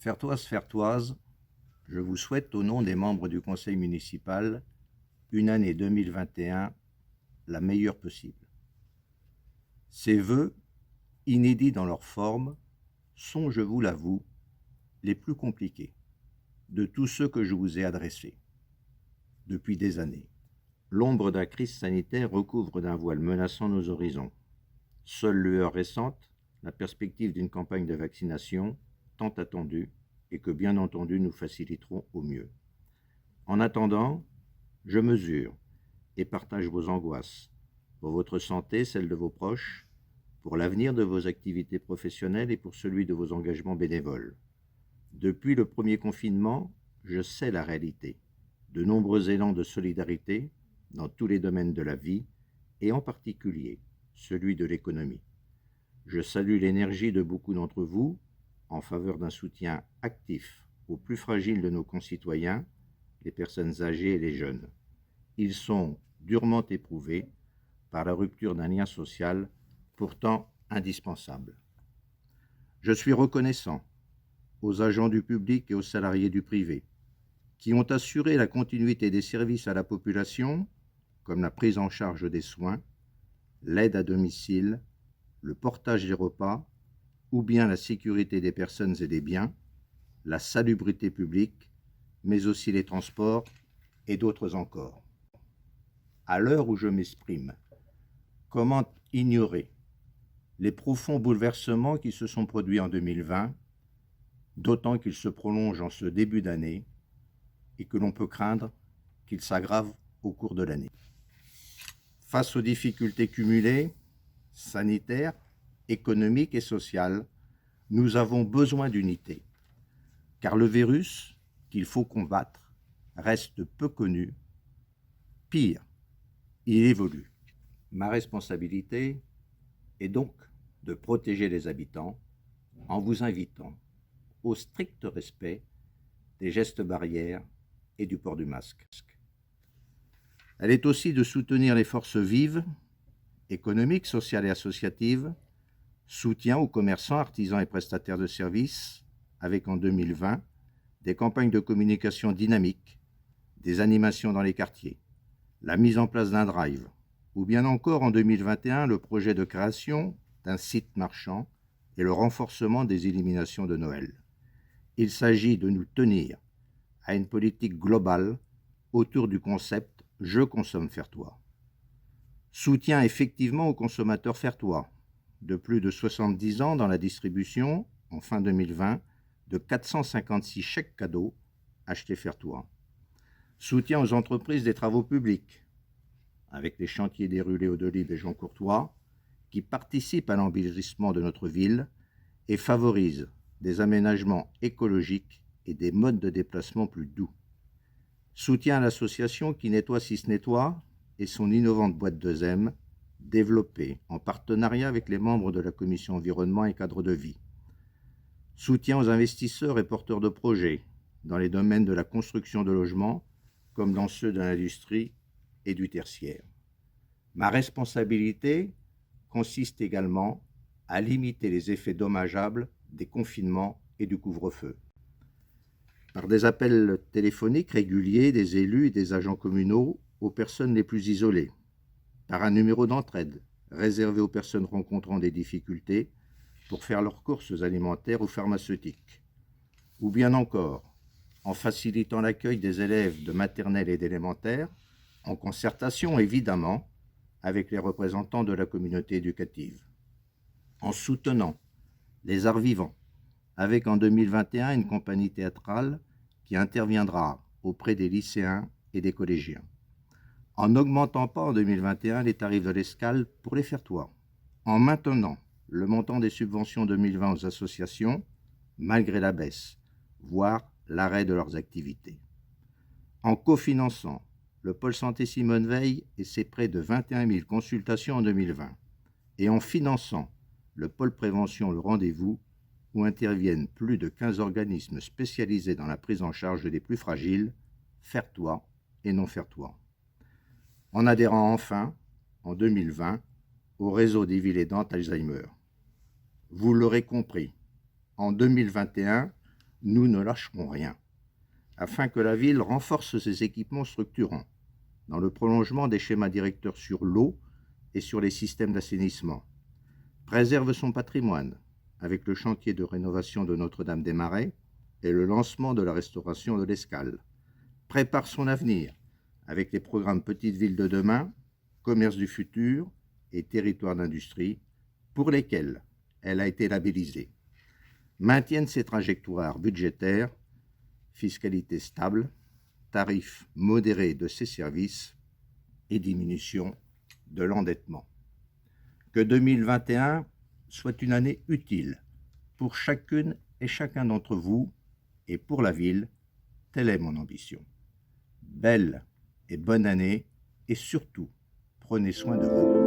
Fertoises, je vous souhaite au nom des membres du conseil municipal une année 2021 la meilleure possible. Ces vœux, inédits dans leur forme, sont, je vous l'avoue, les plus compliqués de tous ceux que je vous ai adressés depuis des années. L'ombre de la crise sanitaire recouvre d'un voile menaçant nos horizons. Seule lueur récente, la perspective d'une campagne de vaccination tant attendue et que bien entendu nous faciliterons au mieux. En attendant, je mesure et partage vos angoisses pour votre santé, celle de vos proches, pour l'avenir de vos activités professionnelles et pour celui de vos engagements bénévoles. Depuis le premier confinement, je sais la réalité. De nombreux élans de solidarité dans tous les domaines de la vie et en particulier celui de l'économie. Je salue l'énergie de beaucoup d'entre vous en faveur d'un soutien actif aux plus fragiles de nos concitoyens, les personnes âgées et les jeunes. Ils sont durement éprouvés par la rupture d'un lien social pourtant indispensable. Je suis reconnaissant aux agents du public et aux salariés du privé qui ont assuré la continuité des services à la population, comme la prise en charge des soins, l'aide à domicile, le portage des repas, ou bien la sécurité des personnes et des biens, la salubrité publique, mais aussi les transports et d'autres encore. À l'heure où je m'exprime, comment ignorer les profonds bouleversements qui se sont produits en 2020, d'autant qu'ils se prolongent en ce début d'année et que l'on peut craindre qu'ils s'aggravent au cours de l'année. Face aux difficultés cumulées, sanitaires, économiques et sociales, nous avons besoin d'unité, car le virus qu'il faut combattre reste peu connu. Pire, il évolue. Ma responsabilité est donc de protéger les habitants en vous invitant au strict respect des gestes barrières et du port du masque. Elle est aussi de soutenir les forces vives, économiques, sociales et associatives, soutien aux commerçants, artisans et prestataires de services, avec en 2020 des campagnes de communication dynamiques, des animations dans les quartiers, la mise en place d'un drive, ou bien encore en 2021 le projet de création d'un site marchand et le renforcement des illuminations de Noël. Il s'agit de nous tenir à une politique globale autour du concept « Je consomme Fertois ». Soutien effectivement aux consommateurs fertois, de plus de 70 ans dans la distribution, en fin 2020, de 456 chèques cadeaux achetés Fertois. Soutien aux entreprises des travaux publics, avec les chantiers déroulés au Delibes et Jean Courtois, qui participent à l'embellissement de notre ville et favorisent des aménagements écologiques et des modes de déplacement plus doux. Soutien à l'association Qui nettoie si se nettoie et son innovante boîte de Zem, développée en partenariat avec les membres de la commission environnement et cadre de vie. Soutien aux investisseurs et porteurs de projets dans les domaines de la construction de logements comme dans ceux de l'industrie et du tertiaire. Ma responsabilité consiste également à limiter les effets dommageables des confinements et du couvre-feu. Par des appels téléphoniques réguliers des élus et des agents communaux aux personnes les plus isolées, par un numéro d'entraide réservé aux personnes rencontrant des difficultés pour faire leurs courses alimentaires ou pharmaceutiques, ou bien encore en facilitant l'accueil des élèves de maternelle et d'élémentaire, en concertation évidemment avec les représentants de la communauté éducative, en soutenant les arts vivants, avec en 2021 une compagnie théâtrale qui interviendra auprès des lycéens et des collégiens, en n'augmentant pas en 2021 les tarifs de l'escale pour les Fertois, en maintenant le montant des subventions 2020 aux associations, malgré la baisse, voire l'arrêt de leurs activités, en cofinançant le pôle santé Simone Veil et ses près de 21 000 consultations en 2020, et en finançant le pôle prévention Le Rendez-vous, où interviennent plus de 15 organismes spécialisés dans la prise en charge des plus fragiles, Fertois et non Fertois. En adhérant enfin, en 2020, au réseau des villes-aidantes Alzheimer. Vous l'aurez compris, en 2021, nous ne lâcherons rien, afin que la ville renforce ses équipements structurants, dans le prolongement des schémas directeurs sur l'eau et sur les systèmes d'assainissement, préserve son patrimoine, avec le chantier de rénovation de Notre-Dame-des-Marais et le lancement de la restauration de l'Escale, prépare son avenir, avec les programmes Petites Villes de demain, Commerce du futur et Territoires d'industrie, pour lesquels elle a été labellisée, maintienne ses trajectoires budgétaires, fiscalité stable, tarifs modérés de ses services et diminution de l'endettement. Que 2021 soit une année utile pour chacune et chacun d'entre vous et pour la ville, telle est mon ambition. Belle et bonne année et surtout, prenez soin de vous.